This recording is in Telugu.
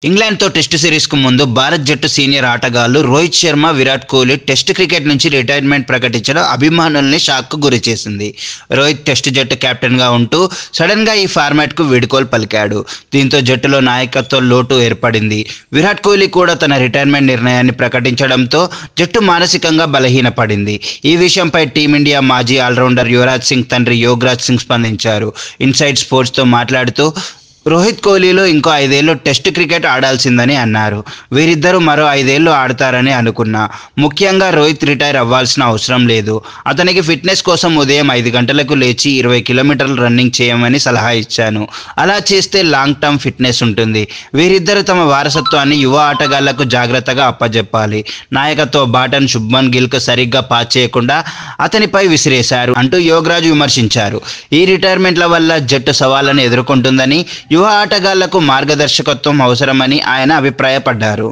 ఇంగ్లాండ్తో టెస్ట్ సిరీస్కు ముందు భారత్ జట్టు సీనియర్ ఆటగాళ్లు రోహిత్ శర్మ, విరాట్ కోహ్లీ టెస్ట్ క్రికెట్ నుంచి రిటైర్మెంట్ ప్రకటించడం అభిమానుల్ని షాక్కు గురిచేసింది. రోహిత్ టెస్ట్ జట్టు కెప్టెన్గా ఉంటూ సడన్గా ఈ ఫార్మాట్కు వీడ్కోలు పలికాడు. దీంతో జట్టులో నాయకత్వ లోటు ఏర్పడింది. విరాట్ కోహ్లీ కూడా తన రిటైర్మెంట్ నిర్ణయాన్ని ప్రకటించడంతో జట్టు మానసికంగా బలహీనపడింది. ఈ విషయంపై టీమిండియా మాజీ ఆల్రౌండర్ యువరాజ్ సింగ్ తండ్రి యోగరాజ్ సింగ్ స్పందించారు. ఇన్సైడ్ స్పోర్ట్స్తో మాట్లాడుతూ రోహిత్ కోహ్లీలో ఇంకో 5 ఏళ్ళు టెస్ట్ క్రికెట్ ఆడాల్సిందని అన్నారు. వీరిద్దరూ మరో 5 ఏళ్ళు ఆడతారని అనుకున్నా. ముఖ్యంగా రోహిత్ రిటైర్ అవ్వాల్సిన అవసరం లేదు. అతనికి ఫిట్నెస్ కోసం ఉదయం 5 గంటలకు లేచి 20 కిలోమీటర్లు రన్నింగ్ చేయమని సలహా ఇచ్చాను. అలా చేస్తే లాంగ్ టర్మ్ ఫిట్నెస్ ఉంటుంది. వీరిద్దరూ తమ వారసత్వాన్ని యువ ఆటగాళ్లకు జాగ్రత్తగా అప్పజెప్పాలి. నాయకత్వ బాటన్ శుభ్మన్ గిల్కు సరిగ్గా పాస్ చేయకుండా అతనిపై విసిరేశారు అంటూ యోగరాజ్ విమర్శించారు. ఈ రిటైర్మెంట్ల వల్ల జట్టు సవాళ్లను ఎదుర్కొంటుందని, యువ ఆటగాళ్లకు మార్గదర్శకత్వం అవసరమని ఆయన అభిప్రాయపడ్డారు.